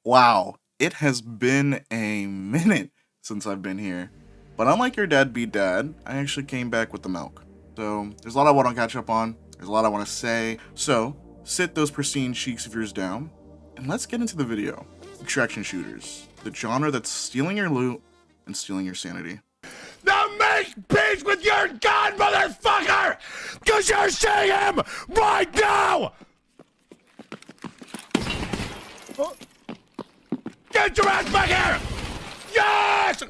Wow, it has been a minute since I've been here. But unlike your deadbeat dad, I actually came back with the milk. So there's a lot I want to catch up on, there's a lot I want to say. So sit those pristine cheeks of yours down, and let's get into the video. Extraction shooters, the genre that's stealing your loot and stealing your sanity. Now make peace with your god, motherfucker! Cause you're seeing him right now! Get your ass back here! Yes!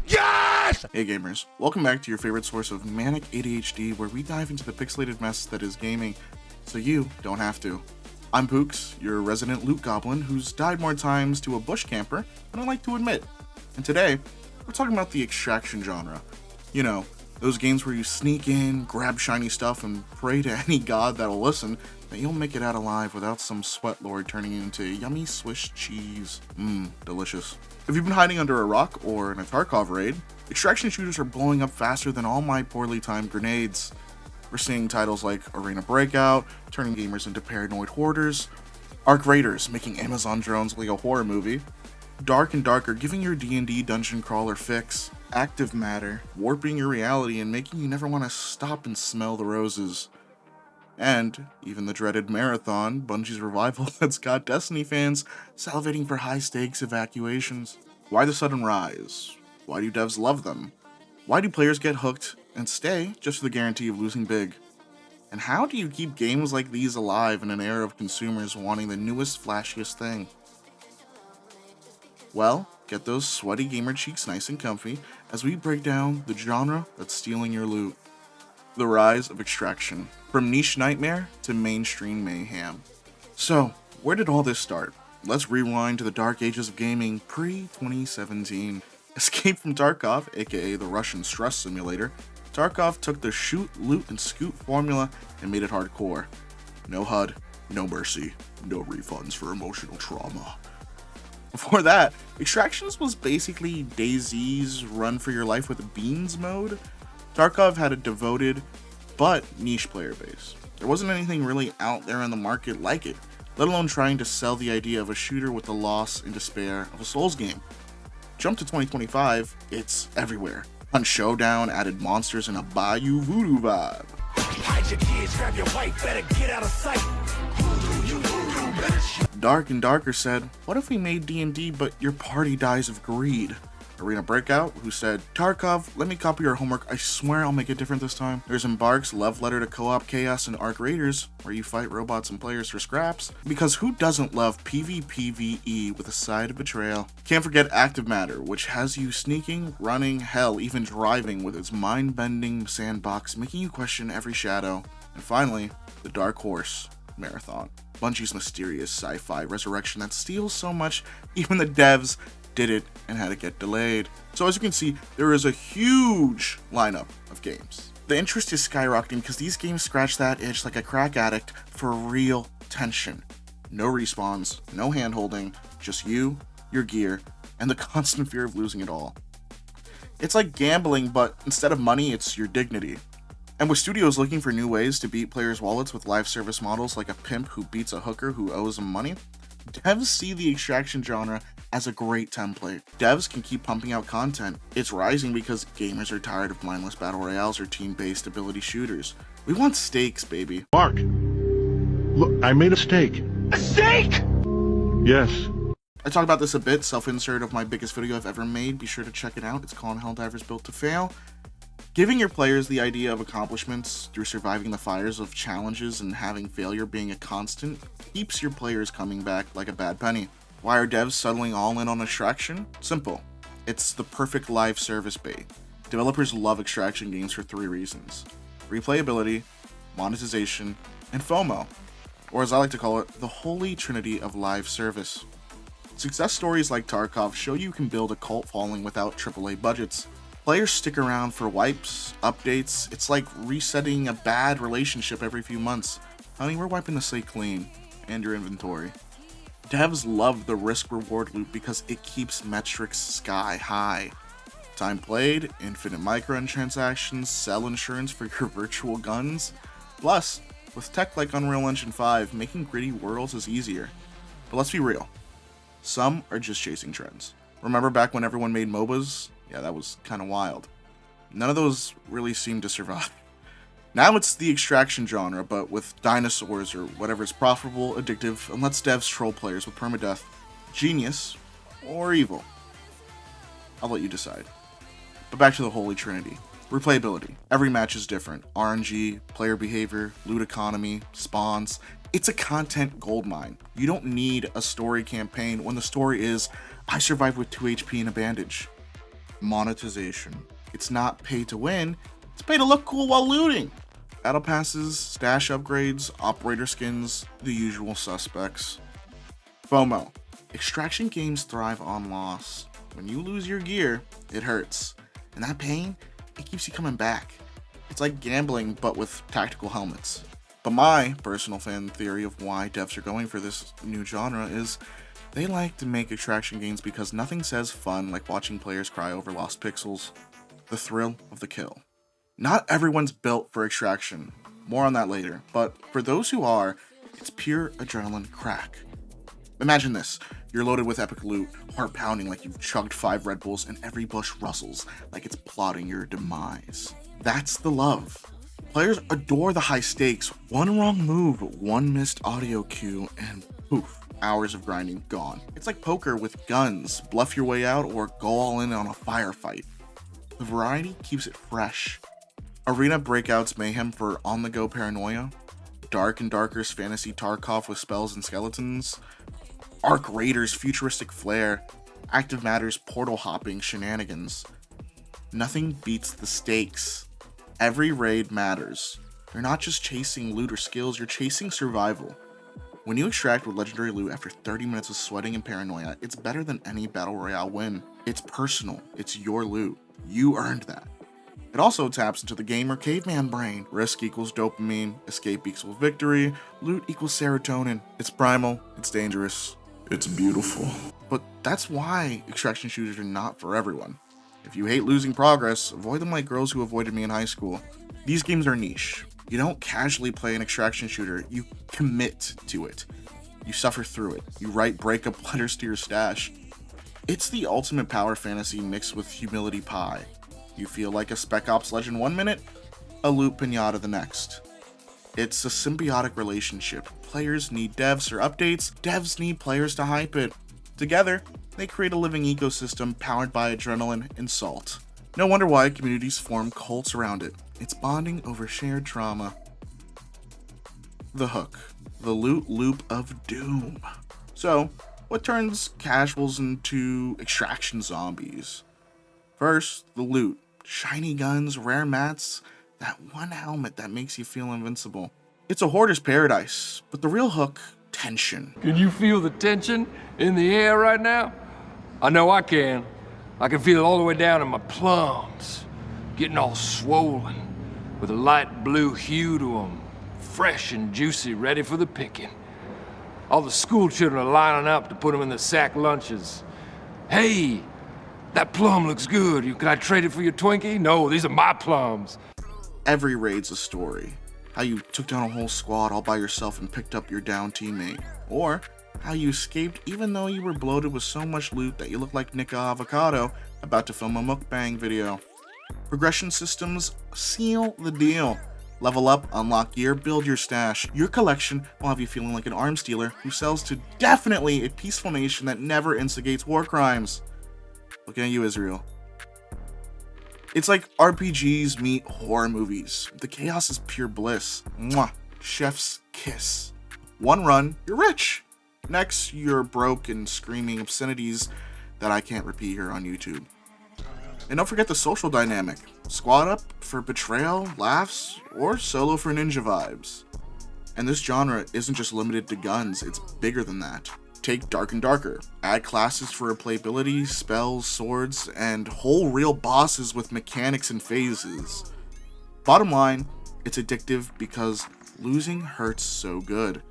Yes! Hey gamers, welcome back to your favorite source of manic ADHD, where we dive into the pixelated mess that is gaming, so you don't have to. I'm Pooks, your resident loot goblin who's died more times to a bush camper than I like to admit. And today, we're talking about the extraction genre. You know, those games where you sneak in, grab shiny stuff, and pray to any god that'll listen that you'll make it out alive without some sweat lord turning you into yummy Swiss cheese. Delicious. If you've been hiding under a rock or in a Tarkov raid, extraction shooters are blowing up faster than all my poorly timed grenades. We're seeing titles like Arena Breakout, turning gamers into paranoid hoarders, Arc Raiders making Amazon drones like a horror movie, Dark and Darker giving your D&D dungeon crawler fix, Active Matter warping your reality and making you never want to stop and smell the roses, and even the dreaded Marathon, Bungie's revival that's got Destiny fans salivating for high-stakes evacuations. Why the sudden rise? Why do devs love them? Why do players get hooked and stay just for the guarantee of losing big? And how do you keep games like these alive in an era of consumers wanting the newest, flashiest thing? Well, get those sweaty gamer cheeks nice and comfy as we break down the genre that's stealing your loot. The rise of extraction, from niche nightmare to mainstream mayhem. So, where did all this start? Let's rewind to the dark ages of gaming pre-2017. Escape from Tarkov, aka the Russian stress simulator, Tarkov took the shoot, loot, and scoot formula and made it hardcore. No HUD, no mercy, no refunds for emotional trauma. Before that, Extractions was basically DayZ's run for your life with beans mode. Tarkov had a devoted but niche player base. There wasn't anything really out there in the market like it, let alone trying to sell the idea of a shooter with the loss and despair of a Souls game. Jump to 2025, it's everywhere. Hunt Showdown added monsters and a Bayou Voodoo vibe. Hide your kids, grab your wife, better get out of sight. You bitch. Dark and Darker said, what if we made D&D but your party dies of greed? Arena Breakout, who said, Tarkov, let me copy your homework, I swear I'll make it different this time. There's Embark's Love Letter to Co-op Chaos and Arc Raiders, where you fight robots and players for scraps, because who doesn't love PvPvE with a side of betrayal? Can't forget Active Matter, which has you sneaking, running, hell, even driving with its mind-bending sandbox, making you question every shadow. And finally, the Dark Horse, Marathon. Bungie's mysterious sci-fi resurrection that steals so much, even the devs did it and had it get delayed. So as you can see, there is a huge lineup of games. The interest is skyrocketing because these games scratch that itch like a crack addict for real tension. No respawns, no hand-holding, just you, your gear, and the constant fear of losing it all. It's like gambling, but instead of money, it's your dignity. And with studios looking for new ways to beat players' wallets with live service models like a pimp who beats a hooker who owes him money, devs see the extraction genre as a great template. Devs can keep pumping out content. It's rising because gamers are tired of mindless battle royales or team-based ability shooters. We want stakes, baby. Mark, look, I made a steak. A steak! Yes. I talk about this a bit, self-insert of my biggest video I've ever made. Be sure to check it out. It's called Helldivers Built to Fail. Giving your players the idea of accomplishments through surviving the fires of challenges and having failure being a constant keeps your players coming back like a bad penny. Why are devs settling all in on extraction? Simple. It's the perfect live service bait. Developers love extraction games for 3 reasons: replayability, monetization, and FOMO, or as I like to call it, the holy trinity of live service. Success stories like Tarkov show you can build a cult following without AAA budgets. Players stick around for wipes, updates. It's like resetting a bad relationship every few months. Honey, we're wiping the slate clean, and your inventory. Devs love the risk-reward loop because it keeps metrics sky high. Time played, infinite microtransactions, sell insurance for your virtual guns. Plus, with tech like Unreal Engine 5, making gritty worlds is easier. But let's be real, Some are just chasing trends. Remember back when everyone made MOBAs? Yeah, that was kind of wild. None of those really seem to survive. Now it's the extraction genre, but with dinosaurs or whatever's profitable, addictive, and lets devs troll players with permadeath. Genius or evil? I'll let you decide. But back to the Holy Trinity. Replayability. Every match is different. RNG, player behavior, loot economy, spawns. It's a content goldmine. You don't need a story campaign when the story is, I survived with 2 HP and a bandage. Monetization. It's not pay to win, it's pay to look cool while looting. Battle passes, stash upgrades, operator skins, the usual suspects. FOMO. Extraction games thrive on loss. When you lose your gear, it hurts. And that pain, it keeps you coming back. It's like gambling, but with tactical helmets. But my personal fan theory of why devs are going for this new genre is they like to make extraction games because nothing says fun like watching players cry over lost pixels. The thrill of the kill. Not everyone's built for extraction. More on that later. But for those who are, it's pure adrenaline crack. Imagine this. You're loaded with epic loot, heart pounding like you've chugged 5 Red Bulls, and every bush rustles like it's plotting your demise. That's the love. Players adore the high stakes. One wrong move, one missed audio cue, and poof, hours of grinding gone. It's like poker with guns. Bluff your way out or go all in on a firefight. The variety keeps it fresh. Arena breakouts mayhem for on-the-go paranoia. Dark and Darker's fantasy Tarkov with spells and skeletons. Arc Raiders futuristic flair. Active Matter's portal hopping shenanigans. Nothing beats the stakes. Every raid matters. You're not just chasing loot or skills, you're chasing survival. When you extract with legendary loot after 30 minutes of sweating and paranoia, it's better than any battle royale win. It's personal. It's your loot. You earned that. It also taps into the gamer caveman brain. Risk equals dopamine, escape equals victory, loot equals serotonin. It's primal, it's dangerous, it's beautiful. But that's why extraction shooters are not for everyone. If you hate losing progress, avoid them like girls who avoided me in high school. These games are niche. You don't casually play an extraction shooter, you commit to it. You suffer through it. You write breakup letters to your stash. It's the ultimate power fantasy mixed with humility pie. You feel like a Spec Ops legend 1 minute, a loot pinata the next. It's a symbiotic relationship. Players need devs for updates, devs need players to hype it. Together, they create a living ecosystem powered by adrenaline and salt. No wonder why communities form cults around it. It's bonding over shared trauma. The hook. The loot loop of doom. So, what turns casuals into extraction zombies? First, the loot. Shiny guns, rare mats, that one helmet that makes you feel invincible. It's a hoarder's paradise, but the real hook, tension. Can you feel the tension in the air right now? I know I can. I can feel it all the way down in my plums, getting all swollen, with a light blue hue to them, fresh and juicy, ready for the picking. All the school children are lining up to put them in the sack lunches. Hey, that plum looks good. Can I trade it for your Twinkie? No, these are my plums. Every raid's a story. How you took down a whole squad all by yourself and picked up your down teammate. Or how you escaped even though you were bloated with so much loot that you look like Nika Avocado about to film a mukbang video. Progression systems seal the deal. Level up, unlock gear, build your stash. Your collection will have you feeling like an arms dealer who sells to definitely a peaceful nation that never instigates war crimes. Looking at you, Israel. It's like RPGs meet horror movies. The chaos is pure bliss. Mwah. Chef's kiss. One run, you're rich. Next, you're broke and screaming obscenities that I can't repeat here on YouTube. And don't forget the social dynamic. Squad up for betrayal, laughs, or solo for ninja vibes. And this genre isn't just limited to guns, it's bigger than that. Take Dark and Darker. Add classes for replayability, spells, swords, and whole real bosses with mechanics and phases. Bottom line, it's addictive because losing hurts so good.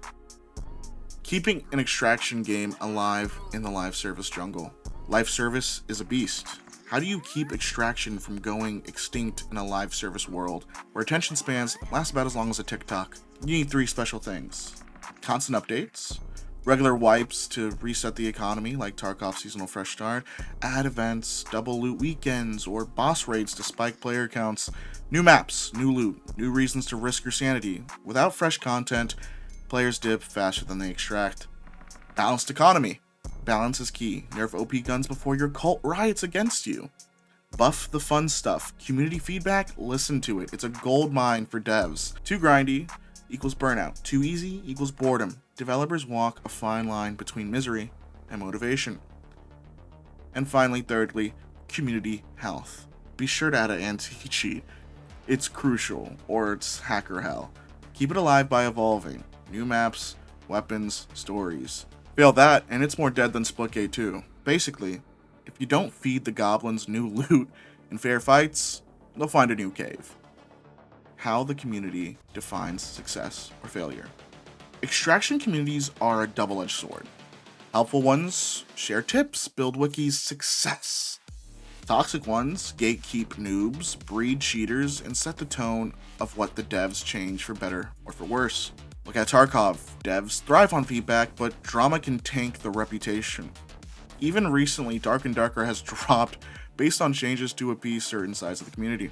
Keeping an extraction game alive in the live service jungle. Live service is a beast. How do you keep extraction from going extinct in a live service world where attention spans last about as long as a TikTok? You need 3 special things. Constant updates, Regular wipes to reset the economy, like Tarkov Seasonal Fresh Start, add events, double loot weekends, or boss raids to spike player counts, new maps, new loot, new reasons to risk your sanity. Without fresh content, players dip faster than they extract. Balanced economy. Balance is key. Nerf OP guns before your cult riots against you. Buff the fun stuff. Community feedback, listen to it. It's a gold mine for devs. Too grindy equals burnout. Too easy equals boredom. Developers walk a fine line between misery and motivation. And finally, thirdly, community health. Be sure to add an anti-cheat. It's crucial, or it's hacker hell. Keep it alive by evolving. New maps, weapons, stories. Fail that, and it's more dead than Splitgate 2. Basically, if you don't feed the goblins new loot in fair fights, they'll find a new cave. How the community defines success or failure. Extraction communities are a double-edged sword. Helpful ones share tips, build wikis, success. Toxic ones gatekeep noobs, breed cheaters, and set the tone of what the devs change for better or for worse. Look at Tarkov. Devs thrive on feedback, but drama can tank the reputation. Even recently, Dark and Darker has dropped based on changes to appease certain sides of the community.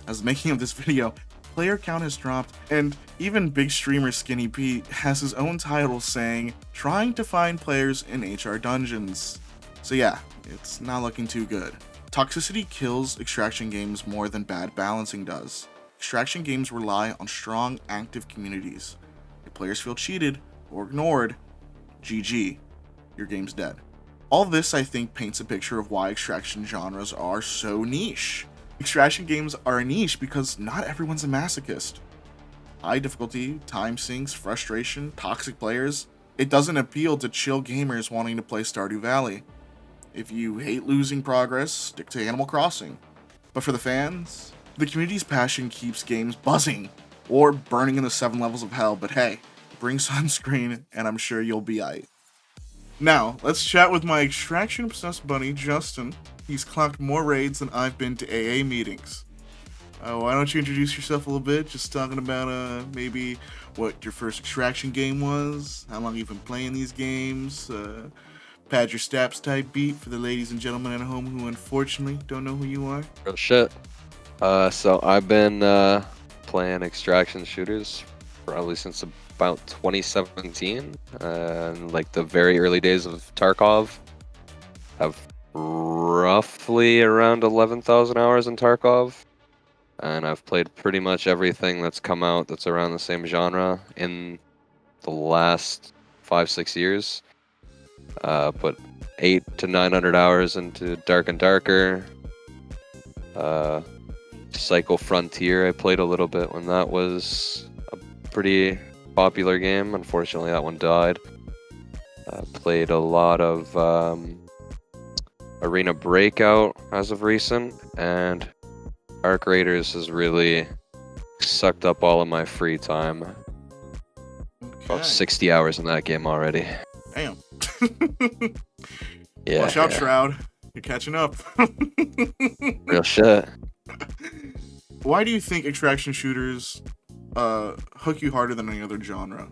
As the making of this video, player count has dropped, and even big streamer Skinny Pete has his own title saying, trying to find players in HR dungeons. So yeah, it's not looking too good. Toxicity kills extraction games more than bad balancing does. Extraction games rely on strong, active communities. If players feel cheated or ignored, GG, your game's dead. All this, I think, paints a picture of why extraction genres are so niche. Extraction games are a niche because not everyone's a masochist. High difficulty, time sinks, frustration, toxic players. It doesn't appeal to chill gamers wanting to play Stardew Valley. If you hate losing progress, stick to Animal Crossing. But for the fans, the community's passion keeps games buzzing or burning in the 7 levels of hell, but hey, bring sunscreen and I'm sure you'll be aight. Now, let's chat with my extraction-obsessed buddy, Justin. He's clocked more raids than I've been to AA meetings. Why don't you introduce yourself a little bit? Just talking about maybe what your first extraction game was, how long you've been playing these games, pad your steps type beat for the ladies and gentlemen at home who unfortunately don't know who you are. Real shit. So I've been playing extraction shooters probably since about 2017, like the very early days of Tarkov. I've roughly around 11,000 hours in Tarkov, and I've played pretty much everything that's come out that's around the same genre in the last 5-6 years. Put 800 to 900 hours into Dark and Darker. Psycho Frontier, I played a little bit when that was a pretty popular game. Unfortunately, that one died. Played a lot of Arena Breakout as of recent, and Arc Raiders has really sucked up all of my free time. About 60 hours in that game already. Damn. Yeah. Watch out, Shroud. You're catching up. Real shit. Why do you think extraction shooters hook you harder than any other genre?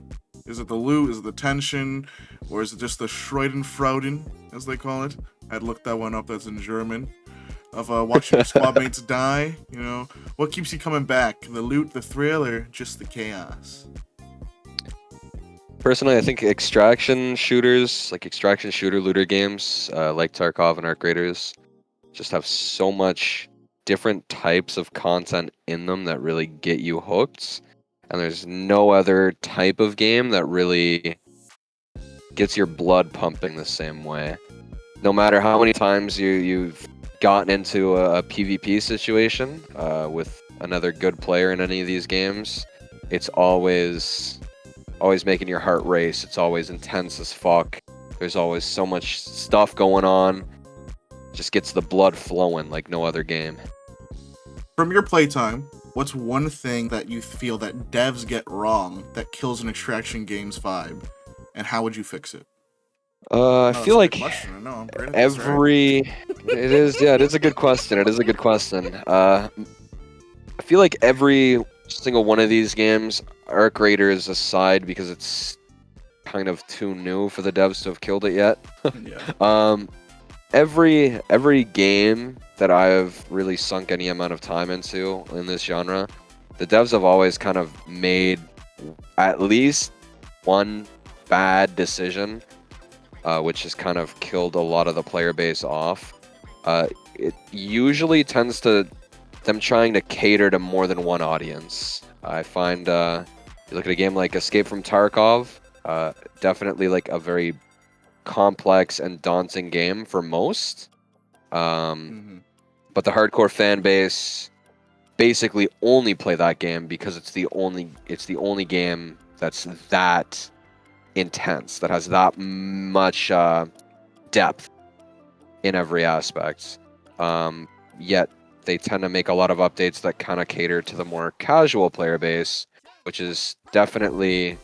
Is it the loot, is it the tension, or is it just the Schadenfreude, as they call it? I'd looked that one up, that's in German. Of watching your squad mates die, you know? What keeps you coming back? The loot, the thrill, or just the chaos? Personally, I think extraction shooters, like extraction shooter looter games, like Tarkov and Arc Raiders, just have so much different types of content in them that really get you hooked. And there's no other type of game that really gets your blood pumping the same way. No matter how many times you've gotten into a PvP situation with another good player in any of these games, it's always making your heart race. It's always intense as fuck. There's always so much stuff going on. Just gets the blood flowing like no other game. From your playtime, what's one thing that you feel that devs get wrong that kills an extraction game's vibe, and how would you fix it? I feel like it is a good question. It is a good question. I feel like every single one of these games, Arc Raiders aside, because it's kind of too new for the devs to have killed it yet. Yeah. Every game that I've really sunk any amount of time into in this genre, the devs have always kind of made at least one bad decision, which has kind of killed a lot of the player base off. It usually tends to them trying to cater to more than one audience. I find you look at a game like Escape from Tarkov, definitely like a very complex and daunting game for most. But the hardcore fan base basically only play that game because it's the only game that's that intense, that has that much depth in every aspect. Yet they tend to make a lot of updates that kind of cater to the more casual player base, which is definitely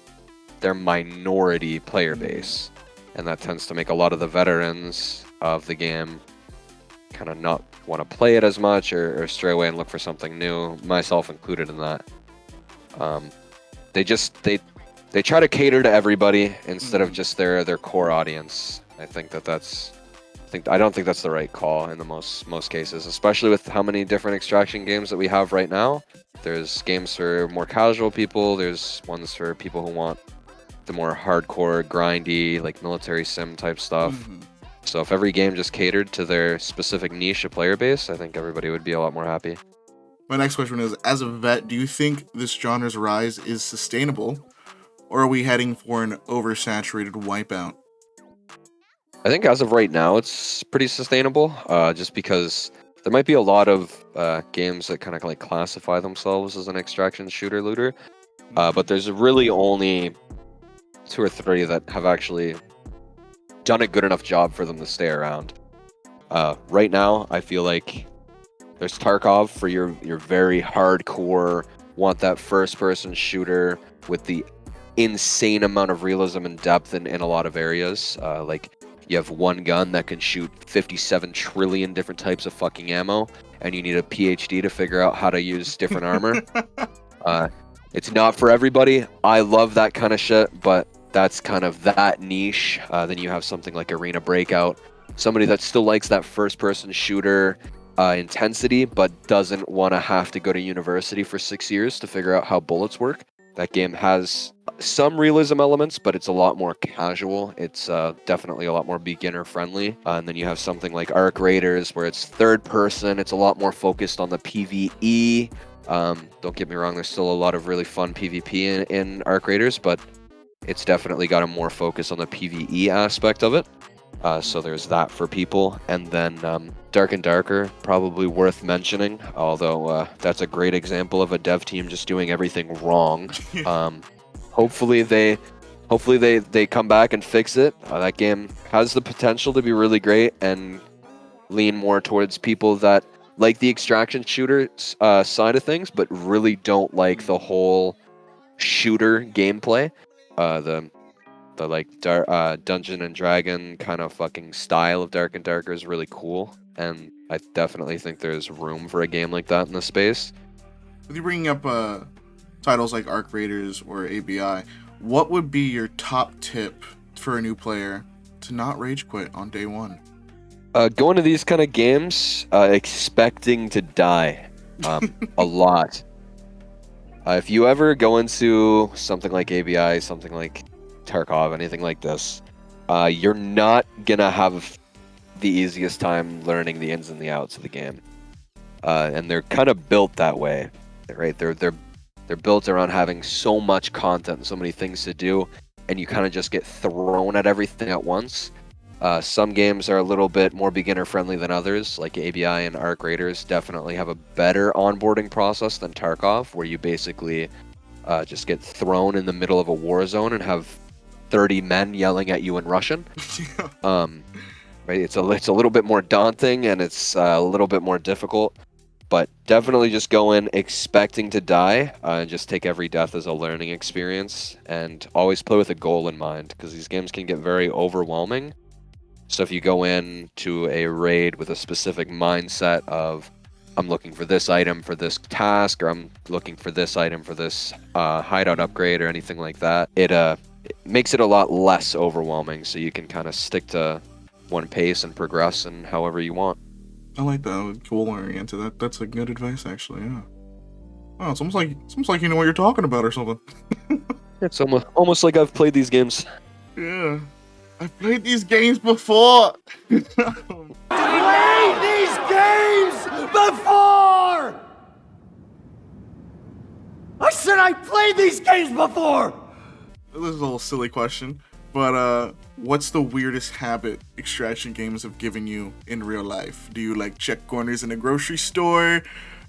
their minority player base. And that tends to make a lot of the veterans of the game kind of not want to play it as much, or stray away and look for something new, myself included in that. They try to cater to everybody instead of just their core audience. I don't think that's the right call in the most cases, especially with how many different extraction games that we have right now. There's games for more casual people, there's ones for people who want the more hardcore, grindy, like military sim type stuff. So if every game just catered to their specific niche of player base, I think everybody would be a lot more happy. My next question is, as a vet, do you think this genre's rise is sustainable, or are we heading for an oversaturated wipeout? I think as of right now, it's pretty sustainable, just because there might be a lot of games that kind of like classify themselves as an extraction shooter looter, but there's really only 2 or 3 that have actually done a good enough job for them to stay around. Right now, I feel like there's Tarkov for your very hardcore, want that first-person shooter with the insane amount of realism and depth in a lot of areas. Like, you have one gun that can shoot 57 trillion different types of fucking ammo, and you need a PhD to figure out how to use different armor. It's not for everybody. I love that kind of shit, but that's kind of that niche. Then you have something like Arena Breakout, somebody that still likes that first-person shooter intensity, but doesn't want to have to go to university for 6 years to figure out how bullets work. That game has some realism elements, but it's a lot more casual. It's definitely a lot more beginner-friendly. And then you have something like Arc Raiders, where it's third-person. It's a lot more focused on the PvE. Don't get me wrong, there's still a lot of really fun PvP in Arc Raiders, but it's definitely got a more focus on the PvE aspect of it. So there's that for people. And then Dark and Darker, probably worth mentioning, although that's a great example of a dev team just doing everything wrong. Hopefully they come back and fix it. That game has the potential to be really great and lean more towards people that like the extraction shooter side of things, but really don't like the whole shooter gameplay. The like Dungeon and Dragon kind of fucking style of Dark and Darker is really cool, and I definitely think there's room for a game like that in the space. With you bringing up titles like Arc Raiders or ABI, what would be your top tip for a new player to not rage quit on day one? Going to these kind of games, expecting to die a lot. If you ever go into something like ABI, something like Tarkov, anything like this, you're not gonna have the easiest time learning the ins and the outs of the game. And they're kind of built that way, right? They're built around having so much content and so many things to do, and you kind of just get thrown at everything at once. Some games are a little bit more beginner friendly than others, like ABI and Arc Raiders definitely have a better onboarding process than Tarkov, where you basically just get thrown in the middle of a war zone and have 30 men yelling at you in Russian. Right? It's a little bit more daunting, and it's a little bit more difficult, but definitely just go in expecting to die, and just take every death as a learning experience, and always play with a goal in mind, because these games can get very overwhelming. So if you go in to a raid with a specific mindset of, I'm looking for this item for this task, or I'm looking for this item for this hideout upgrade or anything like that, it makes it a lot less overwhelming, so you can kind of stick to one pace and progress and however you want. I like that. Goal oriented. That's a good advice, actually. Yeah. Oh, it's almost like you know what you're talking about or something. It's almost like I've played these games. Yeah. I've played these games before. Played these games before! I said I played these games before! This is a little silly question, but what's the weirdest habit extraction games have given you in real life? Do you like check corners in a grocery store?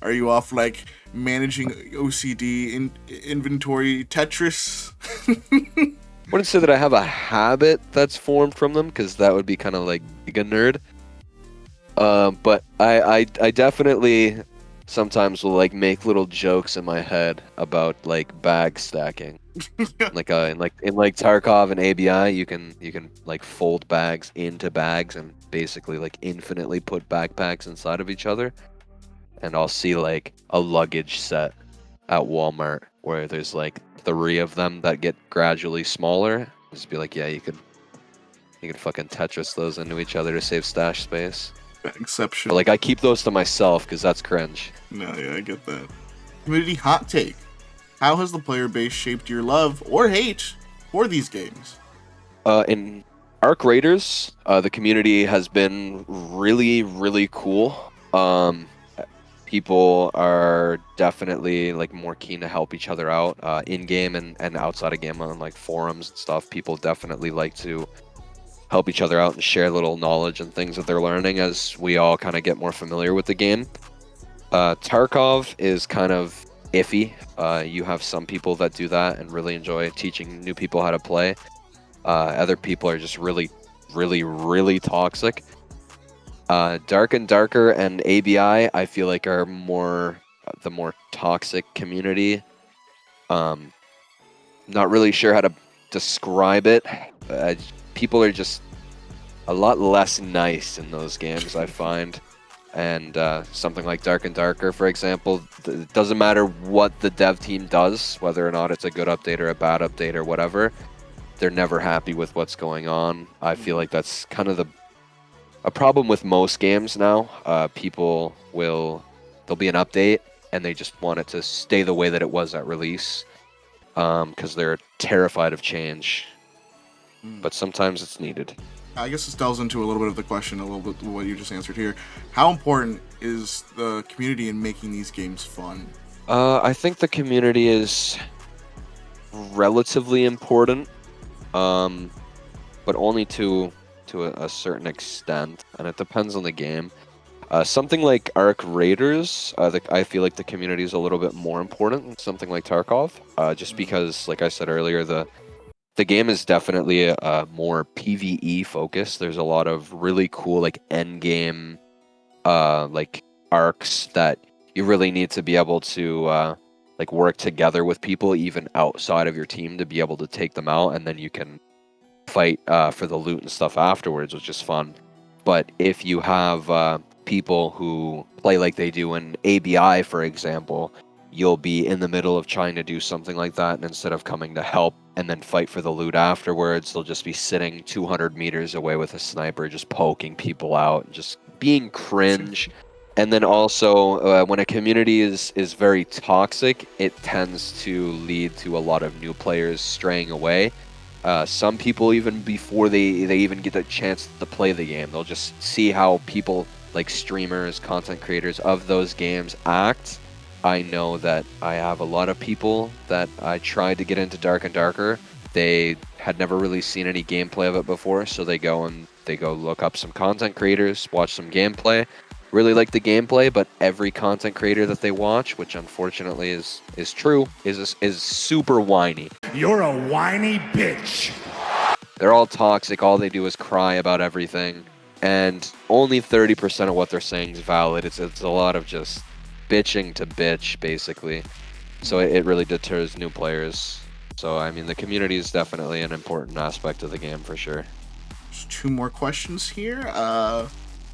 Are you off like managing OCD in inventory Tetris? I wouldn't say that I have a habit that's formed from them, because that would be kind of like being a nerd. But I definitely sometimes will like make little jokes in my head about like bag stacking. Like in Tarkov and ABI, you can like fold bags into bags and basically like infinitely put backpacks inside of each other. And I'll see like a luggage set at Walmart where there's like 3 of them that get gradually smaller. Just be like, yeah, you could fucking Tetris those into each other to save stash space. Exception. But like I keep those to myself because that's cringe. No, yeah, I get that. Community hot take. How has the player base shaped your love or hate for these games? In Arc Raiders, the community has been really, really cool. People are definitely like more keen to help each other out in game and outside of game on like forums and stuff. People definitely like to help each other out and share little knowledge and things that they're learning as we all kind of get more familiar with the game. Tarkov is kind of iffy. You have some people that do that and really enjoy teaching new people how to play. Other people are just really, really, really toxic. Dark and Darker and ABI, I feel like are the more toxic community. Not really sure how to describe it. People are just a lot less nice in those games, I find. And something like Dark and Darker, for example, it doesn't matter what the dev team does, whether or not it's a good update or a bad update or whatever, they're never happy with what's going on. I feel like that's kind of a problem with most games now. There'll be an update and they just want it to stay the way that it was at release because they're terrified of change. But sometimes it's needed. I guess this delves into a little bit of the question, a little bit of what you just answered here. How important is the community in making these games fun? I think the community is relatively important, but only to a certain extent, and it depends on the game. Something like Arc Raiders, I feel like the community is a little bit more important than something like Tarkov, just because, like I said earlier, the game is definitely a more PvE focused. There's a lot of really cool like end game like arcs that you really need to be able to like work together with people even outside of your team to be able to take them out, and then you can fight for the loot and stuff afterwards, which is fun. But if you have people who play like they do in ABI, for example, you'll be in the middle of trying to do something like that, and instead of coming to help and then fight for the loot afterwards, they'll just be sitting 200 meters away with a sniper, just poking people out, and just being cringe. And then also, when a community is very toxic, it tends to lead to a lot of new players straying away. Some people, even before they even get a chance to play the game, they'll just see how people like streamers, content creators of those games act. I know that I have a lot of people that I tried to get into Dark and Darker. They had never really seen any gameplay of it before, so they go look up some content creators, watch some gameplay, really like the gameplay, but every content creator that they watch, which unfortunately is true, is super whiny. You're a whiny bitch. They're all toxic. All they do is cry about everything, and only 30% of what they're saying is valid. It's a lot of just bitching to bitch, basically. So it really deters new players. So I mean, the community is definitely an important aspect of the game for sure. There's 2 more questions here.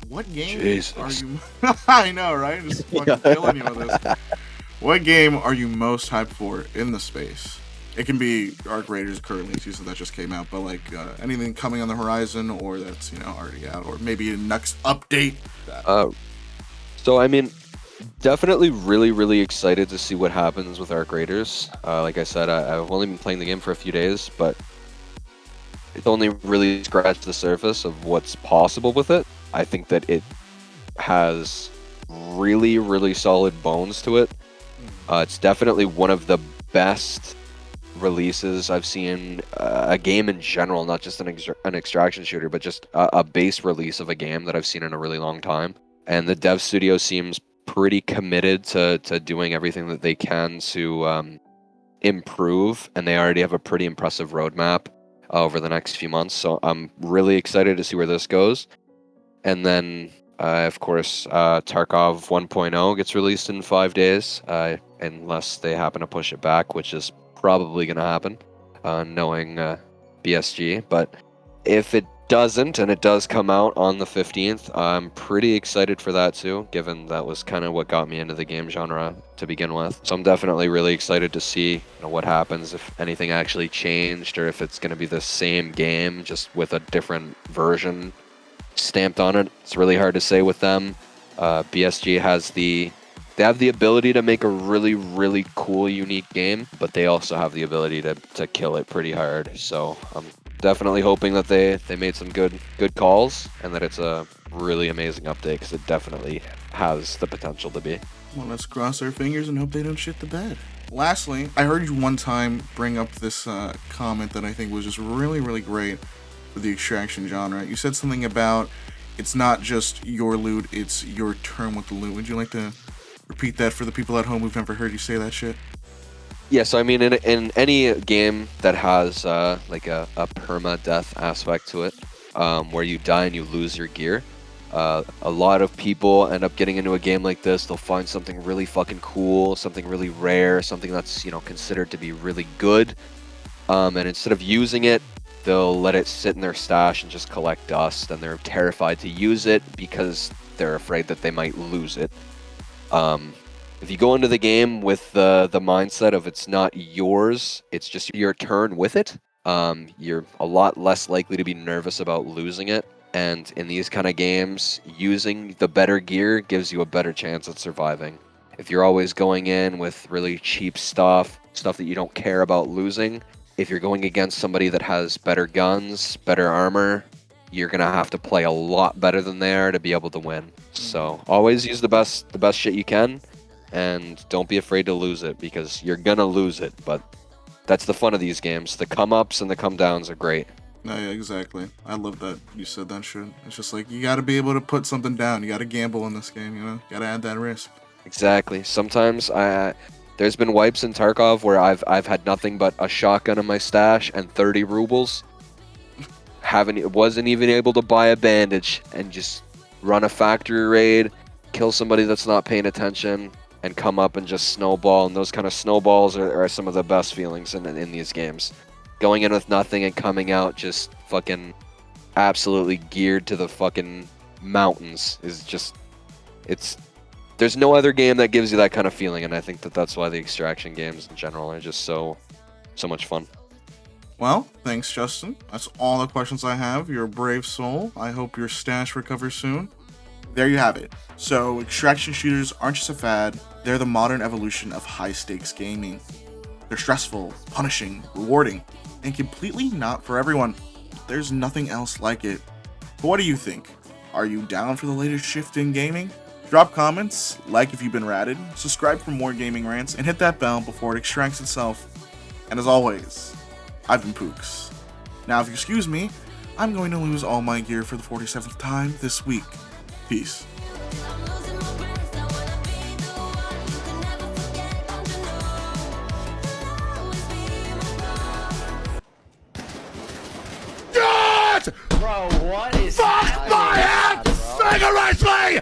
What game Jesus. are you? I know, right? Just fucking killing you with this. What game are you most hyped for in the space? It can be Arc Raiders currently too, so that just came out, but like anything coming on the horizon or that's, you know, already out, or maybe a next update. So I mean, definitely really excited to see what happens with Arc Raiders. Like I said, I've only been playing the game for a few days, but it's only really scratched the surface of what's possible with it. I think that it has really solid bones to it. It's definitely one of the best releases I've seen, a game in general, not just an extraction shooter, but just a base release of a game that I've seen in a really long time. And the dev studio seems pretty committed to doing everything that they can to improve, and they already have a pretty impressive roadmap over the next few months. So I'm really excited to see where this goes. And then, of course, Tarkov 1.0 gets released in 5 days, unless they happen to push it back, which is probably going to happen, knowing BSG. But if it doesn't, and it does come out on the 15th, I'm pretty excited for that too, given that was kind of what got me into the game genre to begin with. So I'm definitely really excited to see, you know, what happens, if anything actually changed, or if it's going to be the same game just with a different version stamped on it. It's really hard to say with them. BSG they have the ability to make a really cool, unique game, but they also have the ability to kill it pretty hard. So I'm definitely hoping that they made some good calls, and that it's a really amazing update, because it definitely has the potential to be. Well, let's cross our fingers and hope they don't shit the bed. Lastly, I heard you one time bring up this comment that I think was just really great for the extraction genre. You said something about it's not just your loot, it's your turn with the loot. Would you like to repeat that for the people at home who've never heard you say that shit? Yeah, so I mean, in any game that has like a perma-death aspect to it, where you die and you lose your gear, a lot of people end up getting into a game like this. They'll find something really fucking cool, something really rare, something that's, you know, considered to be really good, and instead of using it, they'll let it sit in their stash and just collect dust, and they're terrified to use it because they're afraid that they might lose it. If you go into the game with the mindset of it's not yours, it's just your turn with it, you're a lot less likely to be nervous about losing it. And in these kind of games, using the better gear gives you a better chance at surviving. If you're always going in with really cheap stuff that you don't care about losing, if you're going against somebody that has better guns, better armor, you're gonna have to play a lot better than they are to be able to win. So always use the best shit you can, and don't be afraid to lose it, because you're gonna lose it. But that's the fun of these games. The come ups and the come downs are great. No, yeah, exactly. I love that you said that shit. It's just like, you gotta be able to put something down. You gotta gamble in this game, you know? You gotta add that risk. Exactly. Sometimes there's been wipes in Tarkov where I've had nothing but a shotgun in my stash and 30 rubles. Wasn't even able to buy a bandage, and just run a factory raid, kill somebody that's not paying attention, and come up and just snowball. And those kind of snowballs are some of the best feelings in these games. Going in with nothing and coming out just fucking absolutely geared to the fucking mountains is just, there's no other game that gives you that kind of feeling, and I think that's why the extraction games in general are just so much fun. Well, thanks, Justin. That's all the questions I have. You're a brave soul. I hope your stash recovers soon. There you have it. So, extraction shooters aren't just a fad, they're the modern evolution of high-stakes gaming. They're stressful, punishing, rewarding, and completely not for everyone. There's nothing else like it. But what do you think? Are you down for the latest shift in gaming? Drop comments, like if you've been ratted, subscribe for more gaming rants, and hit that bell before it extracts itself. And as always, I've been Pooks. Now, if you excuse me, I'm going to lose all my gear for the 47th time this week. Peace. God! Bro, what is Fuck my head! Vigorously!